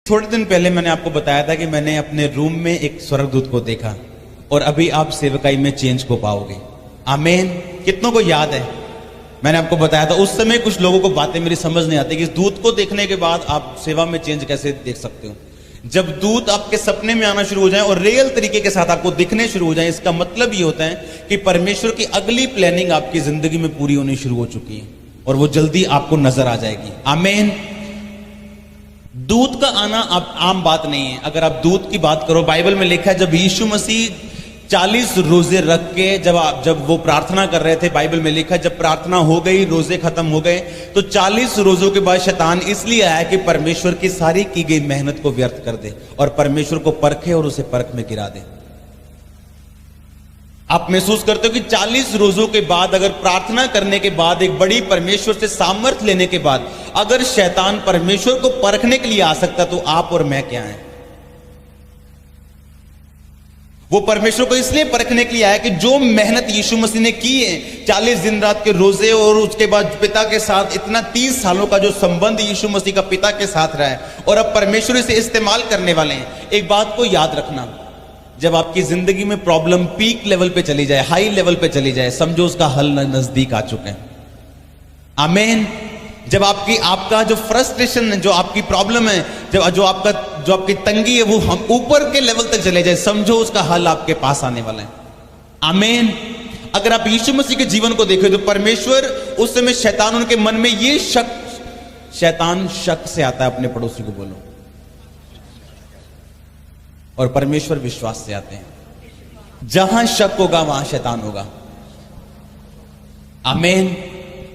थोड़े दिन पहले मैंने आपको बताया था कि मैंने अपने रूम में एक स्वर्गदूत को देखा और अभी आप सेवकाई में चेंज को पाओगे। आमीन। कितनों को याद है? मैंने आपको बताया था उस समय कुछ लोगों को बातें मेरी समझ नहीं आती कि इस दूत को देखने के बाद आप सेवा में चेंज कैसे देख सकते हो। जब दूत आपके सपने में आना शुरू हो जाए और रियल तरीके के साथ आपको दिखने शुरू हो जाए, इसका मतलब ये होता है कि परमेश्वर की अगली प्लानिंग आपकी जिंदगी में पूरी होनी शुरू हो चुकी है और वो जल्दी आपको नजर आ जाएगी। आमीन। दूत का आना अब आम बात नहीं है। अगर आप दूत की बात करो, बाइबल में लिखा है जब यीशु मसीह 40 रोजे रख के जब वो प्रार्थना कर रहे थे, बाइबल में लिखा है जब प्रार्थना हो गई, रोजे खत्म हो गए, तो 40 रोजों के बाद शैतान इसलिए आया कि परमेश्वर की सारी की गई मेहनत को व्यर्थ कर दे और परमेश्वर को परखे और उसे परख में गिरा दे। आप महसूस करते हो कि 40 रोजों के बाद, अगर प्रार्थना करने के बाद, एक बड़ी परमेश्वर से सामर्थ्य लेने के बाद, अगर शैतान परमेश्वर को परखने के लिए आ सकता तो आप और मैं क्या हैं? वो परमेश्वर को इसलिए परखने के लिए आया कि जो मेहनत यीशु मसीह ने की है, 40 दिन रात के रोजे और उसके बाद पिता के साथ इतना 30 सालों का जो संबंध यीशु मसीह का पिता के साथ रहा है, और अब परमेश्वर इसे इस्तेमाल करने वाले हैं। एक बात को याद रखना, जब आपकी जिंदगी में प्रॉब्लम पीक लेवल पे चली जाए, हाई लेवल पे चली जाए, समझो उसका हल नजदीक आ चुके हैं। आमीन। जब आपका जो फ्रस्ट्रेशन है, जो आपकी प्रॉब्लम है, जो आपकी तंगी है, वो हम ऊपर के लेवल तक चले जाए, समझो उसका हल आपके पास आने वाला है। आमीन। अगर आप यीशु मसीह के जीवन को देखो तो परमेश्वर उस समय शैतान उनके मन में ये शैतान शक से आता है, अपने पड़ोसी को बोलो, और परमेश्वर विश्वास से आते हैं। जहां शक होगा वहां शैतान होगा। आमीन।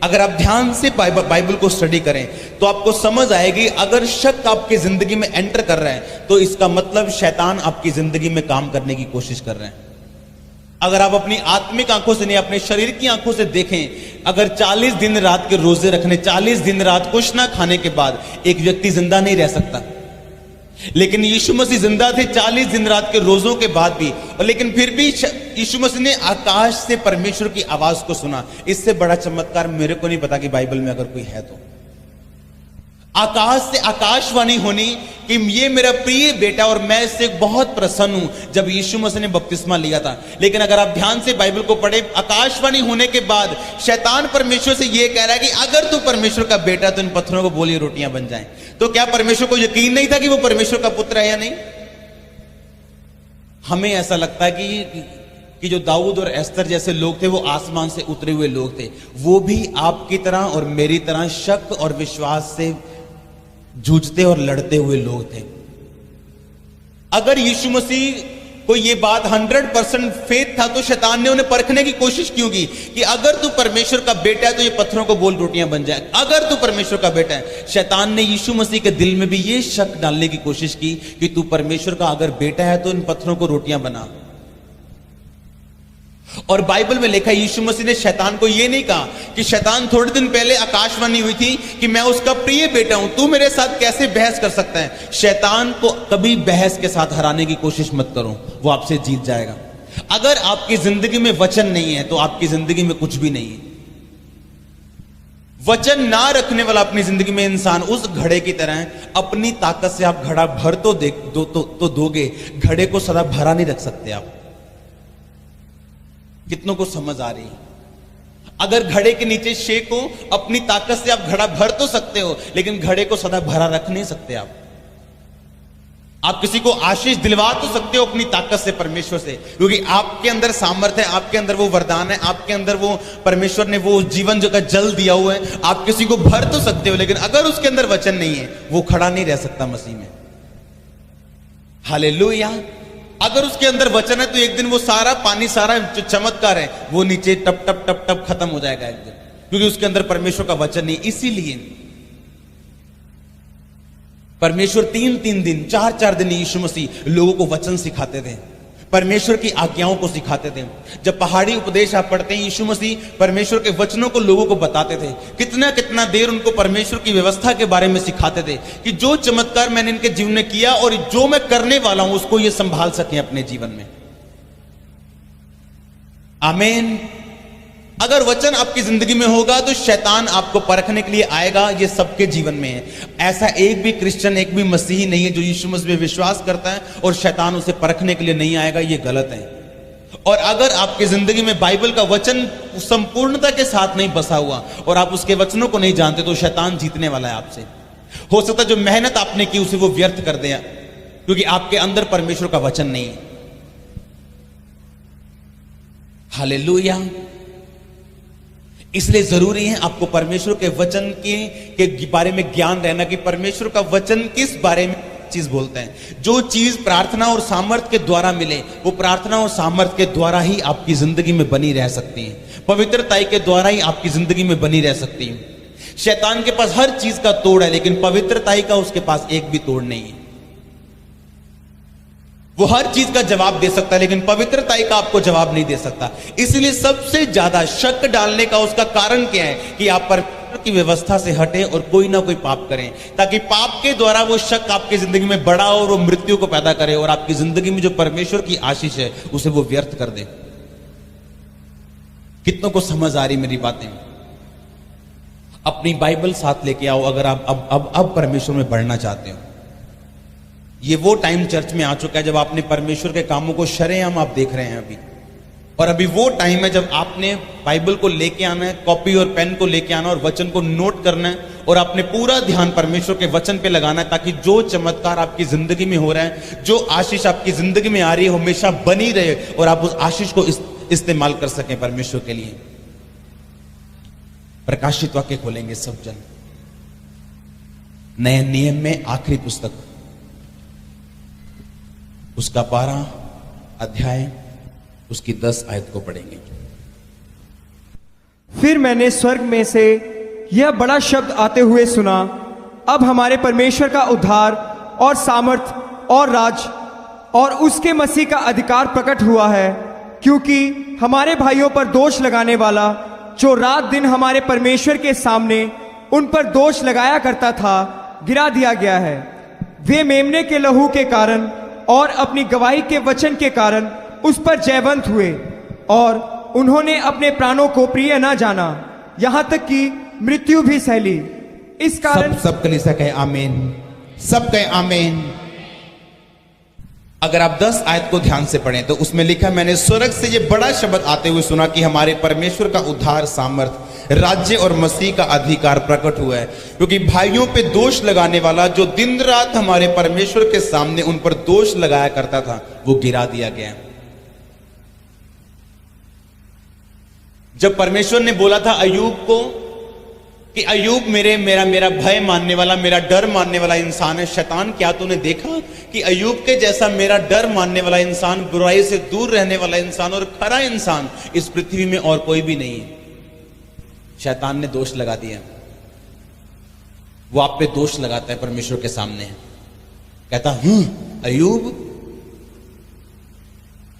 अगर आप ध्यान से बाइबल को स्टडी करें तो आपको समझ आएगी, अगर शक आपकी जिंदगी में एंटर कर रहा है तो इसका मतलब शैतान आपकी जिंदगी में काम करने की कोशिश कर रहे हैं। अगर आप अपनी आत्मिक आंखों से नहीं, अपने शरीर की आंखों से देखें, अगर 40 दिन रात के रोजे रखने, 40 दिन रात कुछ ना खाने के बाद एक व्यक्ति जिंदा नहीं रह सकता, लेकिन यीशु मसीह जिंदा थे 40 दिन रात के रोजों के बाद भी, और लेकिन फिर भी यीशु मसीह ने आकाश से परमेश्वर की आवाज को सुना। इससे बड़ा चमत्कार मेरे को नहीं पता कि बाइबल में अगर कोई है तो। आकाश से आकाशवाणी होनी कि ये मेरा प्रिय बेटा और मैं इससे बहुत प्रसन्न हूं, जब यीशु मसीह ने बपतिस्मा लिया था। लेकिन अगर आप ध्यान से बाइबल को पढ़े, आकाशवाणी होने के बाद शैतान परमेश्वर से ये कह रहा है कि अगर तू परमेश्वर का बेटा तो इन पत्थरों को बोलिए रोटियां बन जाएं। तो क्या परमेश्वर को यकीन नहीं था कि वो परमेश्वर का पुत्र है या नहीं? हमें ऐसा लगता है कि जो दाऊद और एस्तर जैसे लोग थे वो आसमान से उतरे हुए लोग थे। वो भी आपकी तरह और मेरी तरह शक और विश्वास से जूझते और लड़ते हुए लोग थे। अगर यीशु मसीह को ये बात 100% फेथ था तो शैतान ने उन्हें परखने की कोशिश क्यों की कि अगर तू परमेश्वर का बेटा है तो ये पत्थरों को बोल रोटियां बन जाए। अगर तू परमेश्वर का बेटा है, शैतान ने यीशु मसीह के दिल में भी ये शक डालने की कोशिश की कि तू परमेश्वर का अगर बेटा है तो इन पत्थरों को रोटियां बना। और बाइबल में लिखा है यीशु मसीह ने शैतान को यह नहीं कहा कि शैतान, थोड़े दिन पहले आकाशवाणी हुई थी कि मैं उसका प्रिय बेटा हूं, तू मेरे साथ कैसे बहस कर सकता है। शैतान को कभी बहस के साथ हराने की कोशिश मत करो, वो आपसे जीत जाएगा। अगर आपकी जिंदगी में वचन नहीं है तो आपकी जिंदगी में कुछ भी नहीं है। वचन ना रखने वाला अपनी जिंदगी में इंसान उस घड़े की तरह है। अपनी ताकत से आप घड़ा भर तो दोगे, घड़े को सदा भरा नहीं रख सकते आप। कितनों को समझ आ रही है? अगर घड़े के नीचे शेक हो, अपनी ताकत से आप घड़ा भर तो सकते हो, लेकिन घड़े को सदा भरा रख नहीं सकते आप किसी को आशीष दिलवा तो सकते हो अपनी ताकत से, परमेश्वर से, क्योंकि आपके अंदर सामर्थ्य है, आपके अंदर वो वरदान है, आपके अंदर वो परमेश्वर ने वो जीवन जो का जल दिया हुआ है। आप किसी को भर तो सकते हो, लेकिन अगर उसके अंदर वचन नहीं है वो खड़ा नहीं रह सकता मसीह में। हालेलुया। अगर उसके अंदर वचन है तो एक दिन वो सारा पानी, सारा जो चमत्कार है वो नीचे टप टप टप टप खत्म हो जाएगा एक दिन, क्योंकि उसके अंदर परमेश्वर का वचन नहीं। इसीलिए परमेश्वर 3-3 दिन, 4-4 दिन यीशु मसीह लोगों को वचन सिखाते थे, परमेश्वर की आज्ञाओं को सिखाते थे। जब पहाड़ी उपदेश आप पढ़ते हैं, यीशु मसीह परमेश्वर के वचनों को लोगों को बताते थे। कितना कितना देर उनको परमेश्वर की व्यवस्था के बारे में सिखाते थे कि जो चमत्कार मैंने इनके जीवन में किया और जो मैं करने वाला हूं उसको ये संभाल सकें अपने जीवन में। आमीन। अगर वचन आपकी जिंदगी में होगा तो शैतान आपको परखने के लिए आएगा। ये सबके जीवन में है। ऐसा एक भी क्रिश्चियन, एक भी मसीही नहीं है जो यीशु मसीह में विश्वास करता है और शैतान उसे परखने के लिए नहीं आएगा। ये गलत है। और अगर आपकी जिंदगी में बाइबल का वचन संपूर्णता के साथ नहीं बसा हुआ और आप उसके वचनों को नहीं जानते तो शैतान जीतने वाला है आपसे। हो सकता है जो मेहनत आपने की उसे वो व्यर्थ कर दे, क्योंकि आपके अंदर परमेश्वर का वचन नहीं है। हालेलुया। इसलिए जरूरी है आपको परमेश्वर के वचन के बारे में ज्ञान रहना कि परमेश्वर का वचन किस बारे में चीज बोलते हैं। जो चीज प्रार्थना और सामर्थ के द्वारा मिले वो प्रार्थना और सामर्थ के द्वारा ही आपकी जिंदगी में बनी रह सकती है। पवित्रताई के द्वारा ही आपकी जिंदगी में बनी रह सकती है। शैतान के पास हर चीज का तोड़ है, लेकिन पवित्रताई का उसके पास एक भी तोड़ नहीं है। वो हर चीज का जवाब दे सकता है, लेकिन पवित्रताई का आपको जवाब नहीं दे सकता। इसलिए सबसे ज्यादा शक डालने का उसका कारण क्या है कि आप परमेश्वर की व्यवस्था से हटें और कोई ना कोई पाप करें, ताकि पाप के द्वारा वो शक आपकी जिंदगी में बढ़ा और वो मृत्यु को पैदा करे और आपकी जिंदगी में जो परमेश्वर की आशीष है उसे वो व्यर्थ कर दे। कितनों को समझ आ रही मेरी बातें? अपनी बाइबल साथ लेके आओ अगर आप अब परमेश्वर में बढ़ना चाहते हो। ये वो टाइम चर्च में आ चुका है जब आपने परमेश्वर के कामों को शरेआम आप देख रहे हैं अभी। और अभी वो टाइम है जब आपने बाइबल को लेके आना है, कॉपी और पेन को लेके आना और वचन को नोट करना है और आपने पूरा ध्यान परमेश्वर के वचन पे लगाना है, ताकि जो चमत्कार आपकी जिंदगी में हो रहा है, जो आशीष आपकी जिंदगी में आ रही है, हमेशा बनी रहे और आप उस आशीष को इस्तेमाल कर सकें परमेश्वर के लिए। प्रकाशित वाक्य खोलेंगे सब जन, नए नियम में आखिरी पुस्तक, उसका 12 अध्याय, उसकी 10 आयत को पढ़ेंगे। फिर मैंने स्वर्ग में से यह बड़ा शब्द आते हुए सुना, अब हमारे परमेश्वर का उद्धार और सामर्थ और राज और उसके मसीह का अधिकार प्रकट हुआ है, क्योंकि हमारे भाइयों पर दोष लगाने वाला जो रात दिन हमारे परमेश्वर के सामने उन पर दोष लगाया करता था, गिरा दिया गया है। वे मेमने के लहू के कारण और अपनी गवाही के वचन के कारण उस पर जयवंत हुए और उन्होंने अपने प्राणों को प्रिय न जाना, यहां तक कि मृत्यु भी सहली। इस कारण सब कलीसिया कहे आमीन, सब कहे आमीन। अगर आप 10 आयत को ध्यान से पढ़ें तो उसमें लिखा, मैंने स्वर्ग से ये बड़ा शब्द आते हुए सुना कि हमारे परमेश्वर का उद्धार, सामर्थ, राज्य और मसीह का अधिकार प्रकट हुआ है, क्योंकि भाइयों पे दोष लगाने वाला जो दिन रात हमारे परमेश्वर के सामने उन पर दोष लगाया करता था, वो गिरा दिया गया। जब परमेश्वर ने बोला था अय्यूब को कि अय्यूब मेरा भय मानने वाला, मेरा डर मानने वाला इंसान है, शैतान क्या तूने देखा कि अय्यूब के जैसा मेरा डर मानने वाला इंसान, बुराई से दूर रहने वाला इंसान और खरा इंसान इस पृथ्वी में और कोई भी नहीं है। शैतान ने दोष लगा दिया। वो आप पे दोष लगाता है परमेश्वर के सामने, कहता अय्यूब,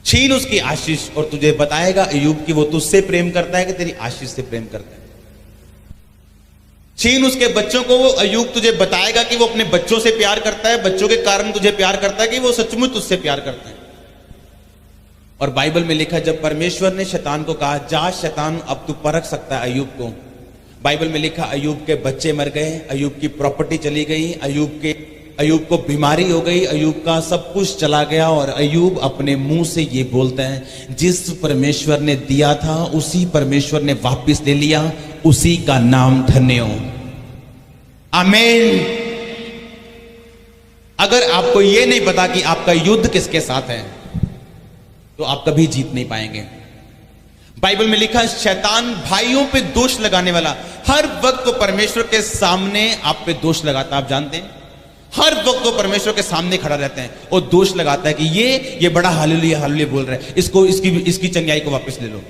छीन उसकी आशीष और तुझे बताएगा अय्यूब कि वो तुझसे प्रेम करता है कि तेरी आशीष से प्रेम करता है। छीन उसके बच्चों को, वो अय्यूब तुझे बताएगा कि वो अपने बच्चों से प्यार करता है, बच्चों के कारण तुझे प्यार करता है, कि वो सचमुच तुझसे प्यार करता है। और बाइबल में लिखा, जब परमेश्वर ने शैतान को कहा, जा शैतान, अब तू परख सकता है अय्यूब को, बाइबल में लिखा अय्यूब के बच्चे मर गए, अय्यूब की प्रॉपर्टी चली गई, अय्यूब को बीमारी हो गई, अय्यूब का सब कुछ चला गया। और अय्यूब अपने मुंह से ये बोलता है, जिस परमेश्वर ने दिया था उसी परमेश्वर ने वापस ले लिया, उसी का नाम धन्य हो। आमीन। अगर आपको ये नहीं पता कि आपका युद्ध किसके साथ है तो आप कभी जीत नहीं पाएंगे। बाइबल में लिखा, शैतान भाइयों पे दोष लगाने वाला हर वक्त को परमेश्वर के सामने आप पे दोष लगाता है। आप जानते हैं, हर वक्त वो परमेश्वर के सामने खड़ा रहता है और दोष लगाता है कि ये बड़ा हालेलुया हालेलुया बोल रहा है, इसको इसकी चंगाई को वापस ले लो।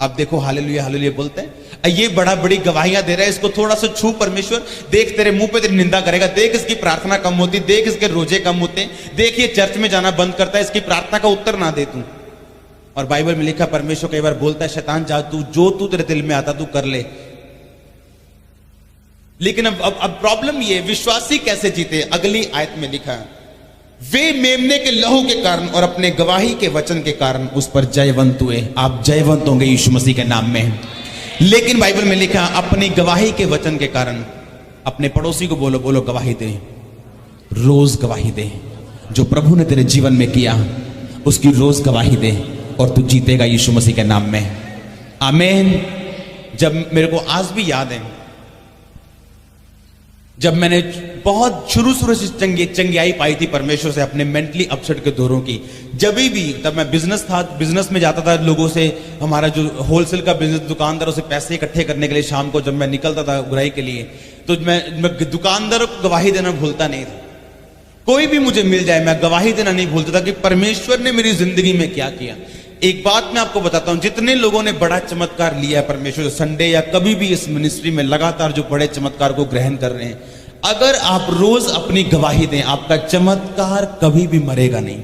अब देखो हालेलुया हालेलुया बोलते हैं, ये बड़ी गवाहियां दे रहा है, इसको थोड़ा सा छू परमेश्वर, देख तेरे मुंह पे तेरी निंदा करेगा, देख इसकी प्रार्थना कम होती, देख इसके रोजे कम होते, देख ये चर्च में जाना बंद करता है, इसकी प्रार्थना का उत्तर ना दे तू। और बाइबल में लिखा, परमेश्वर कई बार बोलता है, शैतान जा जो तू तेरे दिल में आता तू कर ले। लेकिन अब प्रॉब्लम ये, विश्वासी कैसे जीते? अगली आयत में लिखा है, वे मेमने के लहू के कारण और अपने गवाही के वचन के कारण उस पर जयवंत हुए। आप जयवंत होंगे यीशु मसीह के नाम में। लेकिन बाइबल में लिखा अपनी गवाही के वचन के कारण अपने पड़ोसी को बोलो, बोलो गवाही दे, रोज गवाही दे। जो प्रभु ने तेरे जीवन में किया उसकी रोज गवाही दे और तू जीतेगा यीशु मसीह के नाम में। आमीन। जब मेरे को आज भी याद है, जब मैंने बहुत शुरू से चंगियाई पाई थी परमेश्वर से अपने मेंटली अपसेट के दौरों की, जब भी तब मैं बिजनेस में जाता था, लोगों से हमारा जो होलसेल का बिजनेस, दुकानदारों से पैसे इकट्ठे करने के लिए शाम को जब मैं निकलता था बुराई के लिए, तो मैं दुकानदारों को गवाही देना भूलता नहीं था। कोई भी मुझे मिल जाए मैं गवाही देना नहीं भूलता था कि परमेश्वर ने मेरी जिंदगी में क्या किया। एक बात मैं आपको बताता हूं, जितने लोगों ने बड़ा चमत्कार लिया है परमेश्वर संडे या कभी भी इस मिनिस्ट्री में लगातार जो बड़े चमत्कार को ग्रहण कर रहे हैं, अगर आप रोज अपनी गवाही दें आपका चमत्कार कभी भी मरेगा नहीं।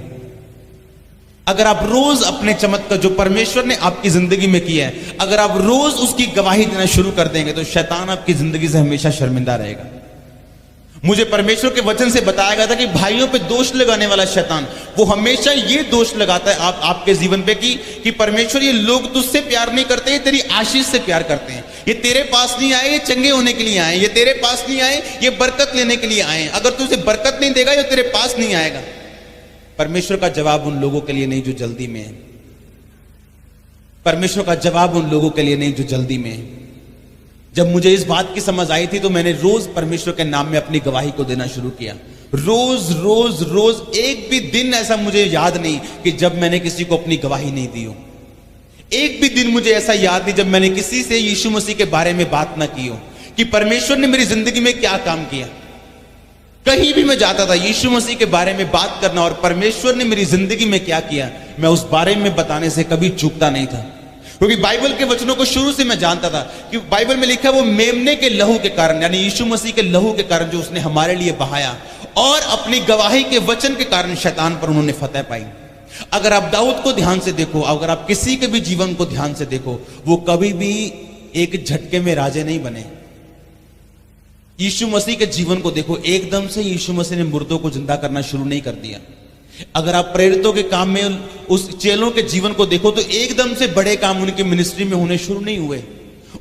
अगर आप रोज अपने चमत्कार जो परमेश्वर ने आपकी जिंदगी में किया है, अगर आप रोज उसकी गवाही देना शुरू कर देंगे तो शैतान आपकी जिंदगी से हमेशा शर्मिंदा रहेगा। मुझे परमेश्वर के वचन से बताया गया था कि भाइयों पे दोष लगाने वाला शैतान वो हमेशा ये दोष लगाता है आपके जीवन पे कि परमेश्वर ये लोग तुझसे प्यार नहीं करते, ये तेरी आशीष से प्यार करते हैं, ये तेरे पास नहीं आए ये चंगे होने के लिए आए, ये तेरे पास नहीं आए ये बरकत लेने के लिए आए, अगर तू उसे बरकत नहीं देगा ये तेरे पास नहीं आएगा। परमेश्वर का जवाब उन लोगों के लिए नहीं जो जल्दी में है। परमेश्वर का जवाब उन लोगों के लिए नहीं जो जल्दी में है। जब मुझे इस बात की समझ आई थी तो मैंने रोज परमेश्वर के नाम में अपनी गवाही को देना शुरू किया। रोज रोज रोज, एक भी दिन ऐसा मुझे याद नहीं कि जब मैंने किसी को अपनी गवाही नहीं दी हो। एक भी दिन मुझे ऐसा याद नहीं जब मैंने किसी से यीशु मसीह के बारे में बात ना की हो कि परमेश्वर ने मेरी जिंदगी में क्या काम किया। कहीं भी मैं जाता था यीशु मसीह के बारे में बात करना और परमेश्वर ने मेरी जिंदगी में क्या किया मैं उस बारे में बताने से कभी चूकता नहीं था, क्योंकि बाइबल के वचनों को शुरू से मैं जानता था कि बाइबल में लिखा है वो मेमने के लहू के कारण, यानी यीशु मसीह के लहू के कारण जो उसने हमारे लिए बहाया, और अपनी गवाही के वचन के कारण शैतान पर उन्होंने फतह पाई। अगर आप दाऊद को ध्यान से देखो, अगर आप किसी के भी जीवन को ध्यान से देखो, वो कभी भी एक झटके में राजे नहीं बने। यीशु मसीह के जीवन को देखो, एकदम से यीशु मसीह ने मुर्दों को जिंदा करना शुरू नहीं कर दिया। अगर आप प्रेरितों के काम में उस चेलों के जीवन को देखो तो एकदम से बड़े काम उनके मिनिस्ट्री में होने शुरू नहीं हुए।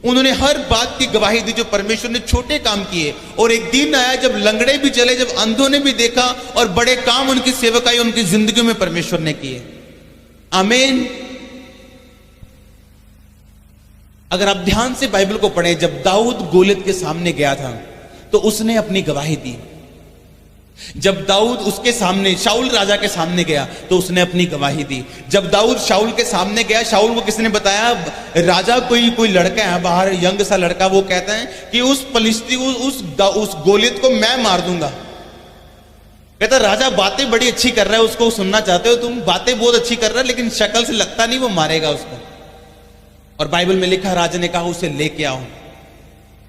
उन्होंने हर बात की गवाही दी जो परमेश्वर ने छोटे काम किए, और एक दिन आया जब लंगड़े भी चले, जब अंधों ने भी देखा, और बड़े काम उनकी सेवकाई उनकी जिंदगी में परमेश्वर ने किए। आमीन। अगर आप ध्यान से बाइबल को पढ़ें, जब दाऊद गोलियत के सामने गया था तो उसने अपनी गवाही दी। जब दाऊद उसके सामने शाऊल राजा के सामने गया तो उसने अपनी गवाही दी। जब दाऊद शाऊल के सामने गया, शाऊल को किसने बताया राजा कोई लड़का है बाहर, यंग सा लड़का, वो कहता है कि उस फलिस्ती उस गोलियत को मैं मार दूंगा। कहता राजा बातें बड़ी अच्छी कर रहा है, उसको सुनना चाहते हो तुम, बातें बहुत अच्छी कर रहा है, लेकिन शक्ल से लगता नहीं वो मारेगा उसको। और बाइबल में लिखा राजा ने कहा उसे लेके आओ।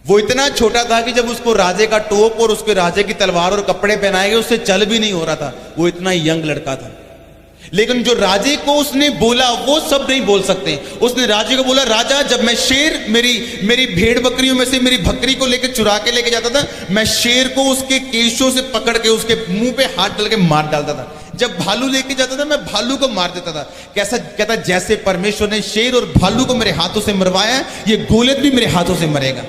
वो इतना छोटा था कि जब उसको राजे का टोप और उसके राजे की तलवार और कपड़े पहनाए गए उससे चल भी नहीं हो रहा था, वो इतना यंग लड़का था। लेकिन जो राजे को उसने बोला वो सब नहीं बोल सकते। उसने राजे को बोला राजा, जब मैं शेर मेरी भेड़ बकरियों में से मेरी बकरी को लेकर चुरा के लेके जाता था, मैं शेर को उसके केशों से पकड़ के उसके मुंह पे हाथ डाल के मार डालता था। जब भालू लेके जाता था मैं भालू को मार देता था। कैसा कहता, जैसे परमेश्वर ने शेर और भालू को मेरे हाथों से मरवाया, ये गोलियत भी मेरे हाथों से मरेगा।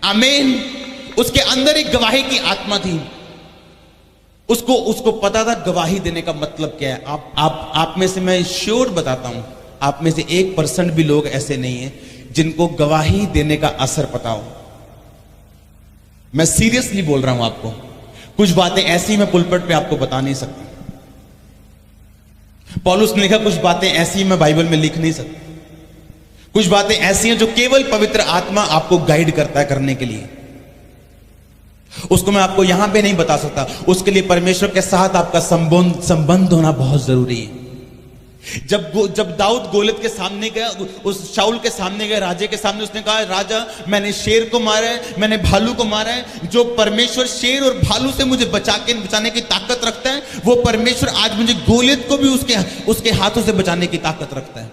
आमीन। उसके अंदर एक गवाही की आत्मा थी। उसको पता था गवाही देने का मतलब क्या है। आप में से मैं श्योर बताता हूं, आप में से 1% भी लोग ऐसे नहीं हैं जिनको गवाही देने का असर पता हो। मैं सीरियसली बोल रहा हूं आपको, कुछ बातें ऐसी मैं पुलपट पे आपको बता नहीं सकता। पौलुस ने लिखा कुछ बातें ऐसी मैं बाइबल में लिख नहीं सकता। कुछ बातें ऐसी हैं जो केवल पवित्र आत्मा आपको गाइड करता है करने के लिए। उसको मैं आपको यहां पे नहीं बता सकता। उसके लिए परमेश्वर के साथ आपका संबंध होना बहुत जरूरी है। जब दाऊद गोलियत के सामने गया, उस शाऊल के सामने गया, राजे के सामने, उसने कहा राजा मैंने शेर को मारा है, मैंने भालू को मारा है। जो परमेश्वर शेर और भालू से मुझे बचाने की ताकत रखता है, वो परमेश्वर आज मुझे गोलियत को भी उसके हाथों से बचाने की ताकत रखता है।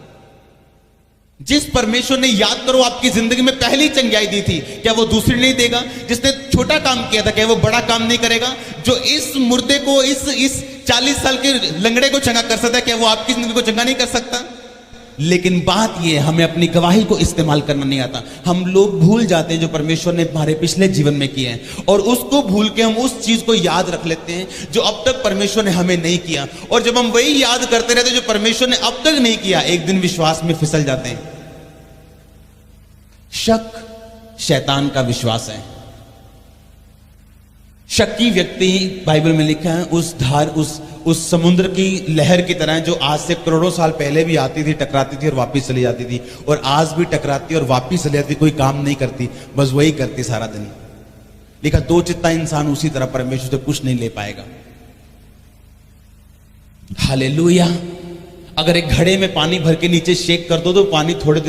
जिस परमेश्वर ने, याद करो, आपकी जिंदगी में पहली चंगाई दी थी, क्या वो दूसरी नहीं देगा? जिसने छोटा काम किया था, क्या वो बड़ा काम नहीं करेगा? जो इस मुर्दे को, इस 40 साल के लंगड़े को चंगा कर सकता है, क्या वो आपकी जिंदगी को चंगा नहीं कर सकता? लेकिन बात यह है, हमें अपनी गवाही को इस्तेमाल करना नहीं आता। हम लोग भूल जाते हैं जो परमेश्वर ने हमारे पिछले जीवन में किए हैं, और उसको भूल के हम उस चीज को याद रख लेते हैं जो अब तक परमेश्वर ने हमें नहीं किया। और जब हम वही याद करते रहते हैं जो परमेश्वर ने अब तक नहीं किया, एक दिन विश्वास में फिसल जाते हैं। शक शैतान का विश्वास है। शक्की व्यक्ति, बाइबल में लिखा है, उस धार उस समुद्र की लहर की तरह जो आज से करोड़ों साल पहले भी आती थी, टकराती थी और वापस चली जाती थी, और आज भी टकराती और वापस चली जाती, कोई काम नहीं करती, बस वही करती सारा दिन। लिखा दो चित्ता इंसान उसी तरह परमेश्वर से कुछ नहीं ले पाएगा। हालेलुया। अगर एक घड़े में पानी भर के नीचे शेक कर दो तो पानी थोड़े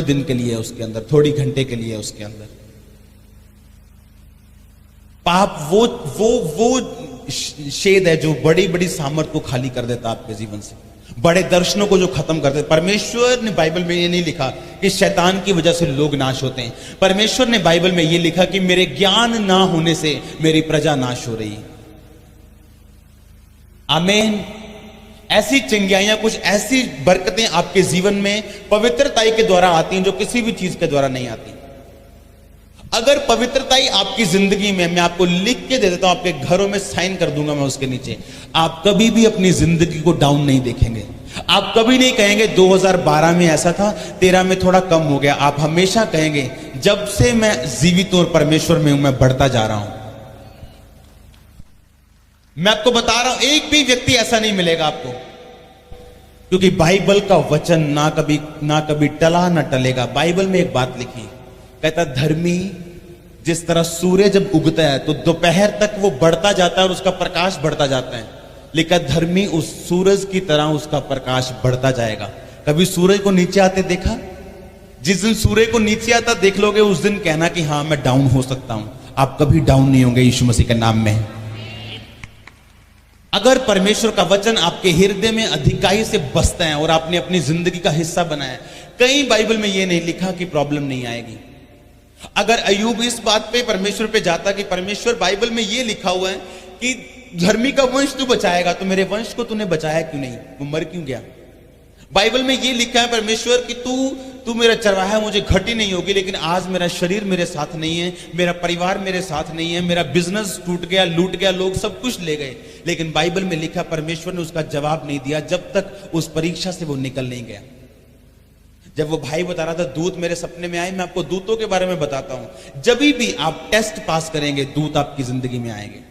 दिन के लिए है उसके अंदर, थोड़ी घंटे के लिए है उसके अंदर। पाप वो शेद है जो बड़ी बड़ी सामर्थ को खाली कर देता आपके जीवन से, बड़े दर्शनों को जो खत्म कर देता। परमेश्वर ने बाइबल में ये नहीं लिखा कि शैतान की वजह से लोग नाश होते हैं। परमेश्वर ने बाइबल में ये लिखा कि मेरे ज्ञान ना होने से मेरी प्रजा नाश हो रही है। आमीन। ऐसी चिंगाइयां, कुछ ऐसी बरकतें आपके जीवन में पवित्रताई के द्वारा आती हैं जो किसी भी चीज के द्वारा नहीं आती। अगर पवित्रताई आपकी जिंदगी में, मैं आपको लिख के दे देता हूं, आपके घरों में साइन कर दूंगा मैं उसके नीचे, आप कभी भी अपनी जिंदगी को डाउन नहीं देखेंगे। आप कभी नहीं कहेंगे 2012 में ऐसा था, 13 में थोड़ा कम हो गया। आप हमेशा कहेंगे जब से मैं जीवित हूं और परमेश्वर में हूं, मैं बढ़ता जा रहा हूं। मैं आपको बता रहा हूं, एक भी व्यक्ति ऐसा नहीं मिलेगा आपको, क्योंकि बाइबल का वचन ना कभी टला ना टलेगा। बाइबल में एक बात लिखी, कहता धर्मी जिस तरह सूर्य जब उगता है तो दोपहर तक वो बढ़ता जाता है और उसका प्रकाश बढ़ता जाता है, लेकिन धर्मी उस सूरज की तरह उसका प्रकाश बढ़ता जाएगा। कभी सूरज को नीचे आते देखा? जिस दिन सूर्य को नीचे आता देख लोगे, उस दिन कहना कि हाँ मैं डाउन हो सकता हूं। आप कभी डाउन नहीं होंगे यीशु मसीह के नाम में। अगर परमेश्वर का वचन आपके हृदय में अधिकाई से बसता है और आपने अपनी जिंदगी का हिस्सा बनाया, कहीं बाइबल में यह नहीं लिखा कि प्रॉब्लम नहीं आएगी। अगर अय्यूब इस बात पे परमेश्वर पे जाता कि परमेश्वर, बाइबल में यह लिखा हुआ है कि धर्मी का वंश तू बचाएगा, तो मेरे वंश को तूने बचाया क्यों नहीं? वो मर क्यों गया? बाइबल में यह लिखा है परमेश्वर कि तू मेरा चरवाहा है, मुझे घटी नहीं होगी, लेकिन आज मेरा शरीर मेरे साथ नहीं है, मेरा परिवार मेरे साथ नहीं है, मेरा बिजनेस टूट गया, लूट गया, लोग सब कुछ ले गए। लेकिन बाइबल में लिखा परमेश्वर ने उसका जवाब नहीं दिया जब तक उस परीक्षा से वो निकल नहीं गया। जब वो भाई बता रहा था दूत मेरे सपने में आए, मैं आपको दूतों के बारे में बताता हूं। जब भी आप टेस्ट पास करेंगे, दूत आपकी जिंदगी में आएंगे।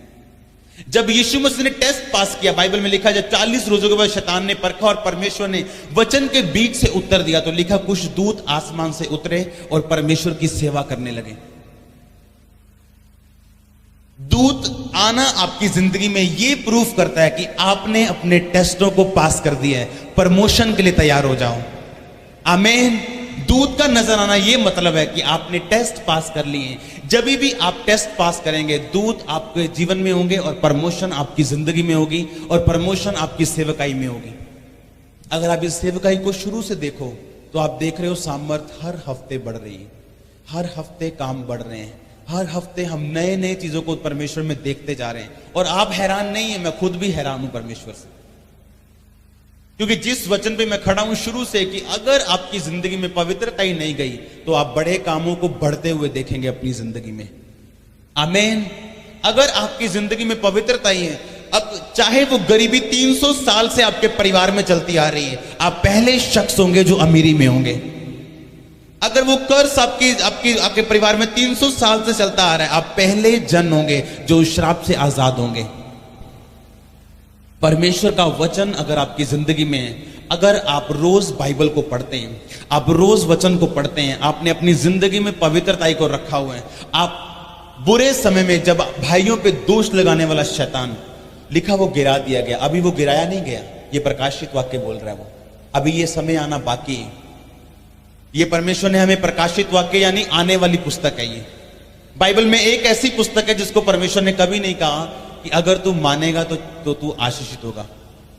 जब यीशु मसीह ने टेस्ट पास किया, बाइबल में लिखा जब 40 रोजों के बाद शैतान ने परखा और परमेश्वर ने वचन के बीच से उत्तर दिया, तो लिखा कुछ दूत आसमान से उतरे और परमेश्वर की सेवा करने लगे। दूत आना आपकी जिंदगी में यह प्रूफ करता है कि आपने अपने टेस्टों को पास कर दिया है, प्रमोशन के लिए तैयार हो जाओ। आमीन। दूत का नजर आना यह मतलब है कि आपने टेस्ट पास कर लिए। जब भी आप टेस्ट पास करेंगे, दूत आपके जीवन में होंगे और प्रमोशन आपकी जिंदगी में होगी और प्रमोशन आपकी सेवकाई में होगी। अगर आप इस सेवकाई को शुरू से देखो तो आप देख रहे हो सामर्थ हर हफ्ते बढ़ रही है, हर हफ्ते काम बढ़ रहे हैं, हर हफ्ते हम नए नए चीजों को परमेश्वर में देखते जा रहे हैं। और आप हैरान नहीं है, मैं खुद भी हैरान हूं परमेश्वर से, क्योंकि जिस वचन पे मैं खड़ा हूं शुरू से कि अगर आपकी जिंदगी में पवित्रता ही नहीं गई तो आप बड़े कामों को बढ़ते हुए देखेंगे अपनी जिंदगी में। आमीन। अगर आपकी जिंदगी में पवित्रता ही है, अब चाहे वो गरीबी 300 साल से आपके परिवार में चलती आ रही है, आप पहले शख्स होंगे जो अमीरी में होंगे। अगर वो कर्ज आपके परिवार में 300 साल से चलता आ रहा है, आप पहले जन होंगे जो श्राप से आजाद होंगे। परमेश्वर का वचन अगर आपकी जिंदगी में है, अगर आप रोज बाइबल को पढ़ते हैं, आप रोज वचन को पढ़ते हैं, आपने अपनी जिंदगी में पवित्रता को रखा हुआ है, आप बुरे समय में जब भाइयों पे दोष लगाने वाला शैतान, लिखा वो गिरा दिया गया, अभी वो गिराया नहीं गया, ये प्रकाशित वाक्य बोल रहा है। वो अभी ये समय आना बाकी है। ये परमेश्वर ने हमें प्रकाशित वाक्य यानी आने वाली पुस्तक है। ये बाइबल में एक ऐसी पुस्तक है जिसको परमेश्वर ने कभी नहीं कहा कि अगर तू मानेगा तो तू आशीषित होगा।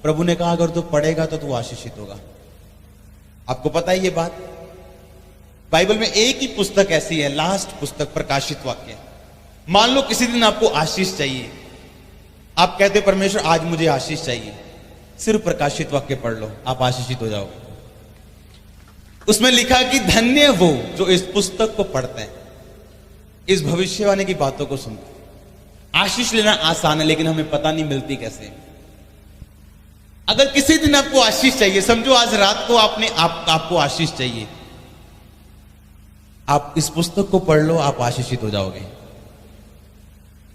प्रभु ने कहा अगर तू पढ़ेगा तो तू आशीषित होगा। आपको पता है ये बात? बाइबल में एक ही पुस्तक ऐसी है, लास्ट पुस्तक, प्रकाशित वाक्य। मान लो किसी दिन आपको आशीष चाहिए, आप कहते परमेश्वर आज मुझे आशीष चाहिए, सिर्फ प्रकाशित वाक्य पढ़ लो, आप आशीषित हो जाओगे। उसमें लिखा कि धन्य वो जो इस पुस्तक को पढ़ते हैं, इस भविष्यवाणी की बातों को सुनते हैं। आशीष लेना आसान है, लेकिन हमें पता नहीं मिलती कैसे। अगर किसी दिन आपको आशीष चाहिए, समझो आज रात को आपको आशीष चाहिए, आप इस पुस्तक को पढ़ लो, आप आशीषित हो जाओगे।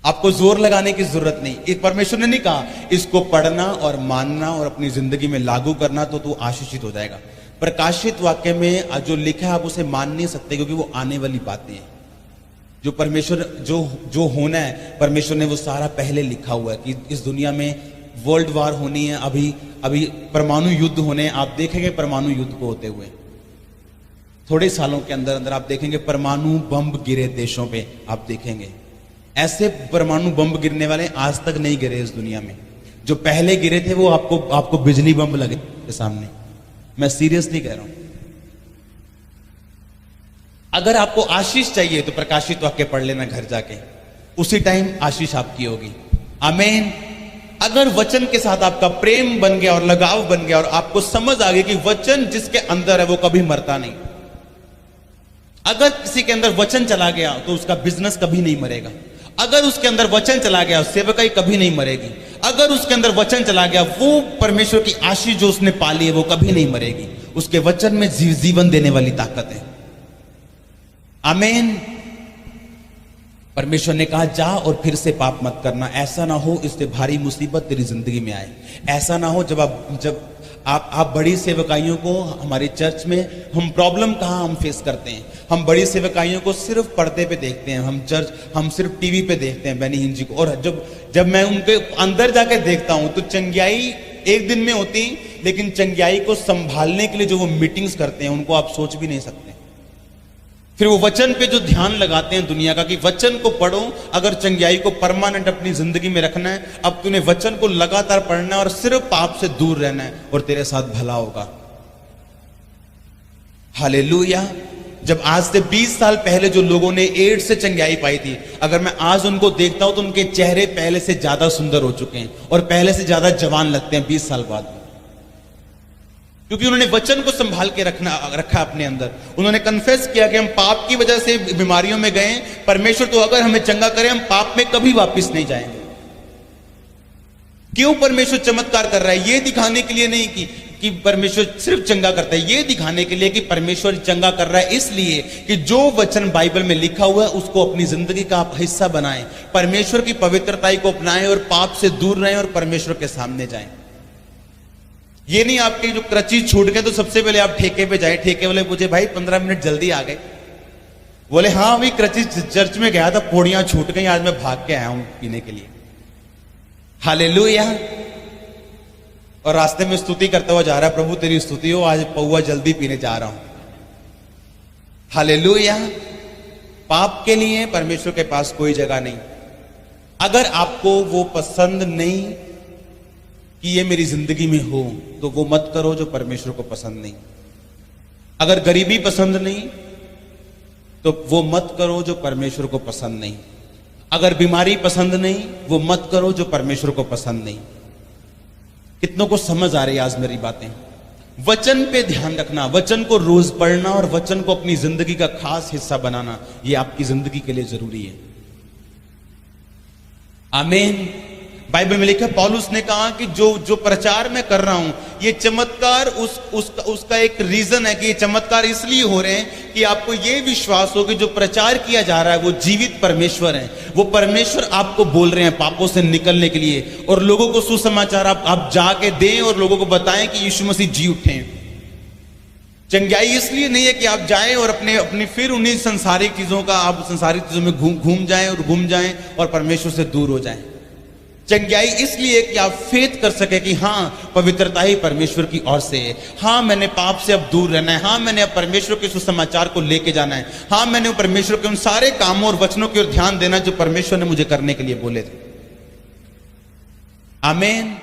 आपको जोर लगाने की जरूरत नहीं। एक परमेश्वर ने नहीं कहा इसको पढ़ना और मानना और अपनी जिंदगी में लागू करना तो तू आशीषित हो जाएगा। प्रकाशित वाक्य में जो लिखा है आप उसे मान नहीं सकते, क्योंकि वो आने वाली बातें हैं। जो परमेश्वर जो होना है, परमेश्वर ने वो सारा पहले लिखा हुआ है कि इस दुनिया में वर्ल्ड वार होनी है, अभी परमाणु युद्ध होने हैं। आप देखेंगे परमाणु युद्ध को होते हुए थोड़े सालों के अंदर अंदर आप देखेंगे परमाणु बम गिरे देशों पे। आप देखेंगे ऐसे परमाणु बम गिरने वाले आज तक नहीं गिरे इस दुनिया में। जो पहले गिरे थे वो आपको बिजली बम लगे के सामने। मैं सीरियसली कह रहा हूं। अगर आपको आशीष चाहिए तो प्रकाशित वाक्य पढ़ लेना घर जाके, उसी टाइम आशीष आपकी होगी। आमीन। अगर वचन के साथ आपका प्रेम बन गया और लगाव बन गया और आपको समझ आ गई कि वचन जिसके अंदर है वो कभी मरता नहीं। अगर किसी के अंदर वचन चला गया तो उसका बिजनेस कभी नहीं मरेगा। अगर उसके अंदर वचन चला गया सेवकाई कभी नहीं मरेगी। अगर उसके अंदर वचन चला गया वो परमेश्वर की आशीष जो उसने पाली है वो कभी नहीं मरेगी। उसके वचन में जीवन देने वाली ताकत है। आमीन। परमेश्वर ने कहा जा और फिर से पाप मत करना। ऐसा ना हो इससे भारी मुसीबत तेरी जिंदगी में आए। ऐसा ना हो जब आप बड़ी सेवकाइयों को, हमारी चर्च में हम प्रॉब्लम कहाँ हम फेस करते हैं। हम बड़ी सेवकाइयों को सिर्फ पर्दे पे देखते हैं, हम सिर्फ टीवी पे देखते हैं बेनी हिन जी को। और जब मैं उनके अंदर जाकर देखता हूं तो चंगियाई एक दिन में होती, लेकिन चंगियाई को संभालने के लिए जो वो मीटिंग्स करते हैं उनको आप सोच भी नहीं सकते। फिर वो वचन पे जो ध्यान लगाते हैं दुनिया का कि वचन को पढ़ो, अगर चंगियाई को परमानेंट अपनी जिंदगी में रखना है, अब तूने वचन को लगातार पढ़ना है और सिर्फ पाप से दूर रहना है और तेरे साथ भला होगा। हालेलुया। जब आज से 20 साल पहले जो लोगों ने एड्स से चंगियाई पाई थी, अगर मैं आज उनको देखता हूं तो उनके चेहरे पहले से ज्यादा सुंदर हो चुके हैं और पहले से ज्यादा जवान लगते हैं 20 साल बाद, क्योंकि उन्होंने वचन को संभाल के रखा अपने अंदर। उन्होंने कन्फेस किया कि हम पाप की वजह से बीमारियों में गए, परमेश्वर तो अगर हमें चंगा करे हम पाप में कभी वापस नहीं जाएंगे। क्यों परमेश्वर चमत्कार कर रहा है? ये दिखाने के लिए नहीं कि परमेश्वर सिर्फ चंगा करता है, ये दिखाने के लिए कि परमेश्वर चंगा कर रहा है इसलिए कि जो वचन बाइबल में लिखा हुआ है उसको अपनी जिंदगी का आप हिस्सा बनाएं, परमेश्वर की पवित्रताई को अपनाएं और पाप से दूर रहें और परमेश्वर के सामने जाएं। ये नहीं आपके जो क्रचीज छूट गए तो सबसे पहले आप ठेके पे जाए। ठेके वाले पूछे भाई 15 मिनट जल्दी आ गए? बोले हाँ भाई क्रचीज चर्च में गया था, पौड़ियां छूट गई, आज मैं भाग के आया हूं पीने के लिए। हालेलुया। और रास्ते में स्तुति करता हुआ जा रहा है, प्रभु तेरी स्तुति हो, आज पौवा जल्दी पीने जा रहा हूं। हालेलुया। पाप के लिए परमेश्वर के पास कोई जगह नहीं। अगर आपको वो पसंद नहीं कि ये मेरी जिंदगी में हो तो वो मत करो जो परमेश्वर को पसंद नहीं। अगर गरीबी पसंद नहीं तो वो मत करो जो परमेश्वर को पसंद नहीं। अगर बीमारी पसंद नहीं वो मत करो जो परमेश्वर को पसंद नहीं। कितनों को समझ आ रही है आज मेरी बातें? वचन पे ध्यान रखना, वचन को रोज पढ़ना और वचन को अपनी जिंदगी का खास हिस्सा बनाना, ये आपकी जिंदगी के लिए जरूरी है। आमीन। बाइबल में लिखा, पौलुस ने कहा कि जो प्रचार मैं कर रहा हूं ये चमत्कार उसका एक रीजन है कि ये चमत्कार इसलिए हो रहे हैं कि आपको ये विश्वास हो कि जो प्रचार किया जा रहा है वो जीवित परमेश्वर है। वो परमेश्वर आपको बोल रहे हैं पापों से निकलने के लिए, और लोगों को सुसमाचार आप जाके दें और लोगों को बताएं कि यीशु मसीह जी उठे। चंगाई इसलिए नहीं है कि आप जाएं और अपनी फिर उन्हीं संसारिक चीजों का आप संसारिक चीजों में घूम जाएं और परमेश्वर से दूर हो जाएं। चंगाई इसलिए कि आप फेथ कर सके कि हाँ पवित्रता ही परमेश्वर की ओर से है, हाँ मैंने पाप से अब दूर रहना है, हाँ मैंने अब परमेश्वर के सुसमाचार को लेके जाना है, हाँ मैंने परमेश्वर के उन सारे कामों और वचनों की ओर ध्यान देना जो परमेश्वर ने मुझे करने के लिए बोले थे। आमीन।